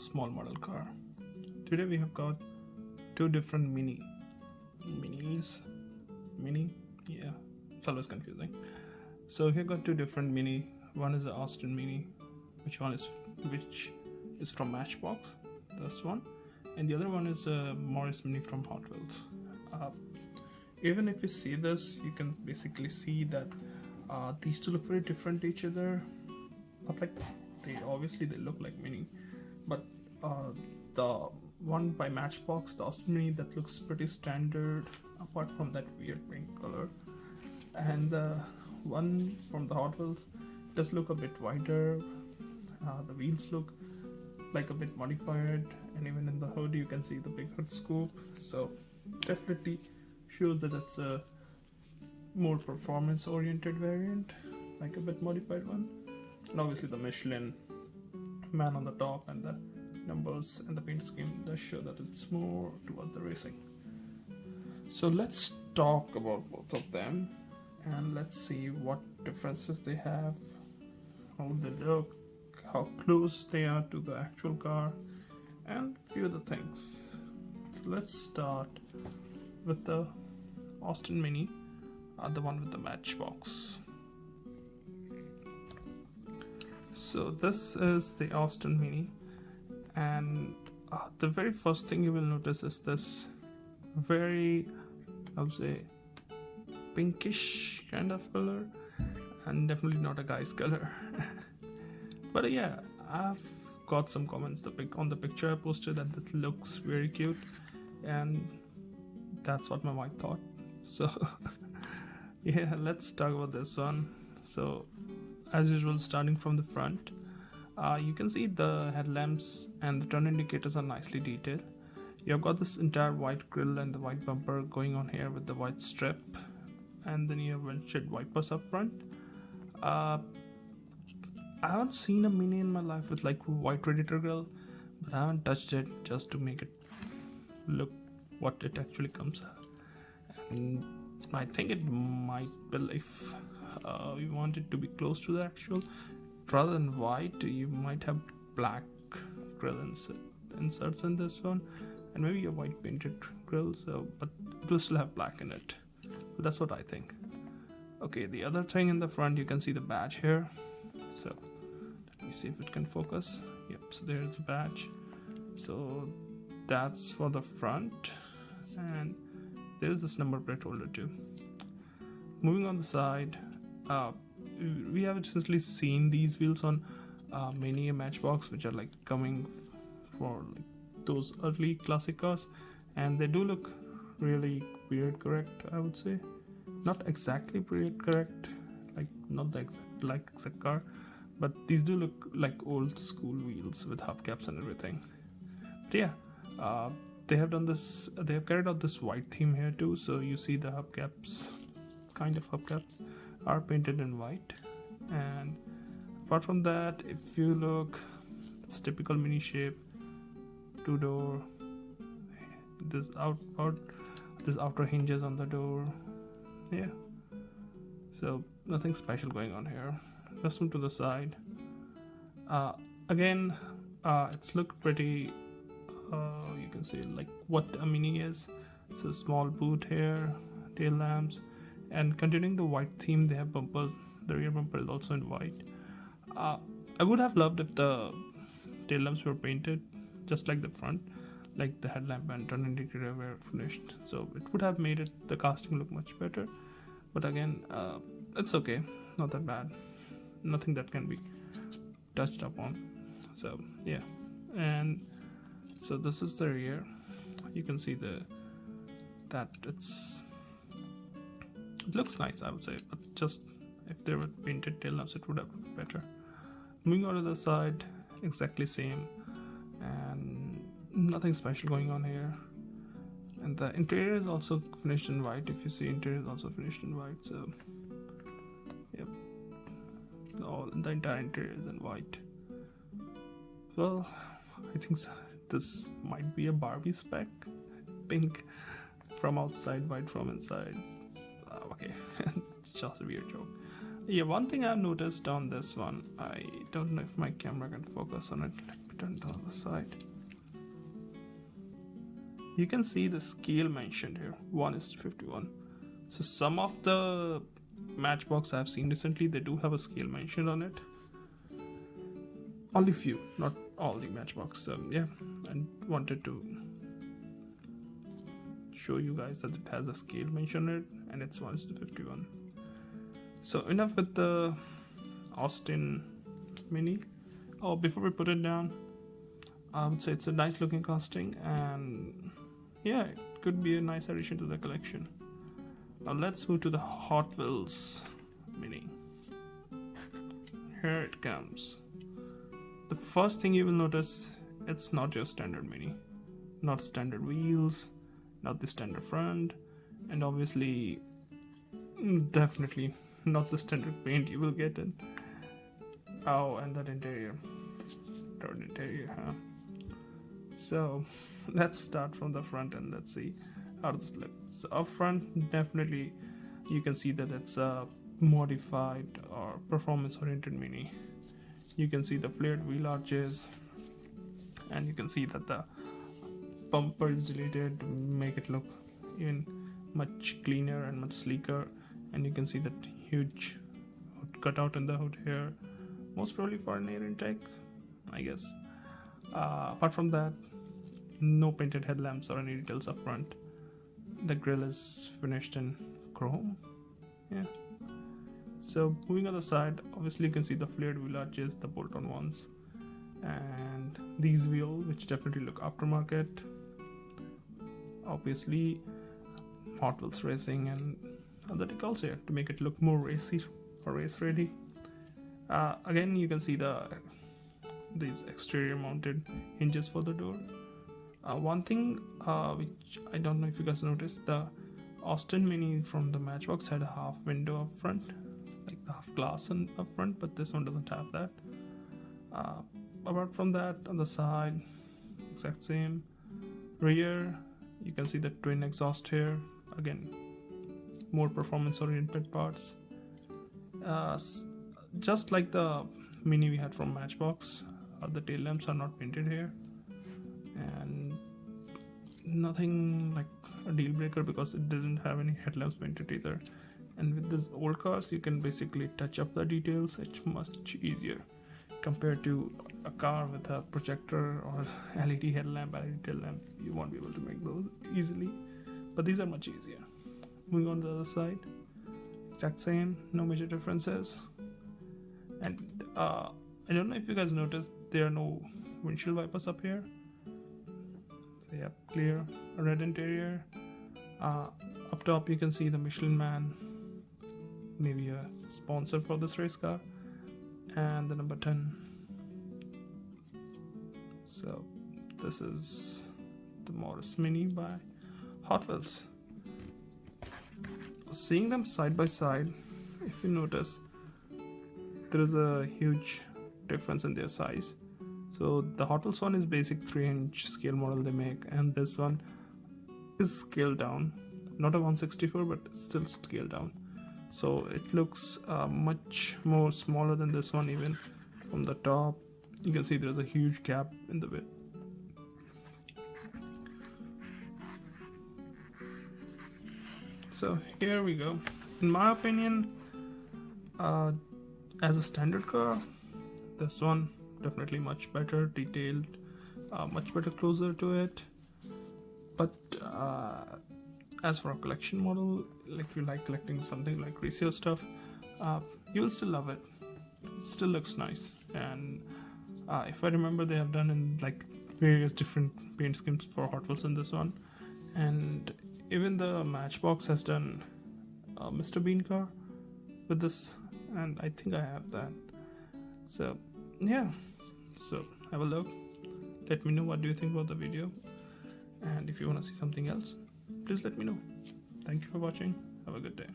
small model car. Today we have got two different minis. Mini? Yeah, it's always confusing. So here got two different mini. One is the Austin Mini, which is from Matchbox, this one, and the other one is a Morris Mini from Hotwheels. Even if you see this, you can basically see that these two look very different to each other. But like they look like Mini, but the one by Matchbox, the Austin Mini, that looks pretty standard apart from that weird pink color, and the one from the Hot Wheels does look a bit wider. The wheels look like a bit modified, and even in the hood you can see the big hood scoop, so definitely shows that it's a more performance oriented variant, like a bit modified one. And obviously the Michelin man on the top and the numbers and the paint scheme does show that it's more toward the racing. So let's talk about both of them and let's see what differences they have, how they look, how close they are to the actual car, and a few other things. So let's start with the Austin Mini, the one with the Matchbox. So this is the Austin Mini, and the very first thing you will notice is this very, I would say, pinkish kind of color, and definitely not a guy's color. But yeah, I've got some comments on the picture I posted that it looks very cute, and that's what my wife thought. So yeah, let's talk about this one. So as usual, starting from the front, you can see the headlamps and the turn indicators are nicely detailed. You've got this entire white grille and the white bumper going on here with the white strip, and then you have windshield wipers up front. I haven't seen a Mini in my life with like white radiator grille, but I haven't touched it just to make it look what it actually comes at. And I think it might be, if you want it to be close to the actual, rather than white, you might have black grill inserts in this one, and maybe a white painted grill, so but it will still have black in it. So that's what I think. Okay, the other thing in the front, you can see the badge here. So let me see if it can focus. Yep, so there's the badge. So that's for the front, and there's this number plate holder too. Moving on the side, we have essentially seen these wheels on many Matchbox, which are like coming for like those early classic cars, and they do look really period correct, I would say. Not exactly period correct, like not the exact car, but these do look like old school wheels with hubcaps and everything. But yeah, they have carried out this white theme here too, so you see the hubcaps are painted in white. And apart from that, if you look, it's typical Mini shape, two-door, this outer hinges on the door. Yeah, so nothing special going on here. Let's move to the side. Again, it's looked pretty, you can see like what a Mini is. So small boot here, tail lamps, and continuing the white theme, they have bumpers. The rear bumper is also in white. I would have loved if the tail lamps were painted just like the front, like the headlamp and turn indicator were finished, so it would have made the casting look much better. But again, it's okay, not that bad, nothing that can be touched upon. So yeah, and so this is the rear. You can see that it looks nice, I would say, but just if there were painted tail lamps, it would have looked better. Moving on to the side, exactly same, and nothing special going on here. And the interior is also finished in white. If you see, interior is also finished in white. So yep, the entire interior is in white. Well, I think this might be a Barbie spec, pink from outside, white from inside. Okay, just a weird joke. Yeah, one thing I've noticed on this one, I don't know if my camera can focus on it. Let me turn to the other side. You can see the scale mentioned here, 1:51. So some of the Matchbox I've seen recently, they do have a scale mentioned on it. Only few, not all the Matchbox. Yeah, I wanted to show you guys that it has a scale mentioned on it, and it's 1:51. So enough with the Austin Mini. Oh, before we put it down, I would say it's a nice looking casting, and yeah, it could be a nice addition to the collection. Now let's move to the Hot Wheels Mini. Here it comes. The first thing you will notice, it's not your standard Mini. Not standard wheels, not the standard front, and obviously, definitely not the standard paint you will get in. Oh, and that interior. Third interior, huh? So let's start from the front and let's see how this looks. So up front, definitely you can see that it's a modified or performance oriented Mini. You can see the flared wheel arches, and you can see that the bumper is deleted to make it look even much cleaner and much sleeker. And you can see that huge hood cutout in the hood here, most probably for an air intake, I guess. Apart from that, no painted headlamps or any details up front. The grille is finished in chrome. Yeah. So moving on the side, obviously you can see the flared wheel arches, the bolt-on ones, and these wheels, which definitely look aftermarket. Obviously, Hot Wheels Racing and other decals here to make it look more racy or race ready. Again, you can see these exterior mounted hinges for the door. One thing which I don't know if you guys noticed, the Austin Mini from the Matchbox had a half window up front, like the half glass up front, but this one doesn't have that. Apart from that, on the side, exact same. Rear, you can see the twin exhaust here. Again, more performance oriented parts. Just like the Mini we had from Matchbox, the tail lamps are not painted here, and nothing like a deal breaker because it doesn't have any headlamps painted either. And with these old cars, you can basically touch up the details. It's much easier compared to a car with a projector or LED headlamp, LED tail lamp. You won't be able to make those easily, but these are much easier. Moving on to the other side, exact same, no major differences. And I don't know if you guys noticed, there are no windshield wipers up here. So yeah, clear red interior. Up top you can see the Michelin Man, maybe a sponsor for this race car, and the number 10. So this is the Morris Mini by Hot Wheels. Seeing them side by side, if you notice, there is a huge difference in their size. So the Hot Wheels one is basic 3-inch scale model they make, and this one is scaled down, not a 1/64 but still scaled down. So it looks much more smaller than this one. Even from the top you can see there's a huge gap in the width. So here we go. In my opinion, as a standard car, this one definitely much better detailed, much better closer to it. But as for a collection model, like if you like collecting something like racier stuff, you will still love it. It still looks nice. And if I remember, they have done in like various different paint schemes for Hot Wheels in this one. And even the Matchbox has done a Mr. Bean car with this, and I think I have that. So yeah, so have a look. Let me know what do you think about the video, and if you want to see something else, please let me know. Thank you for watching. Have a good day.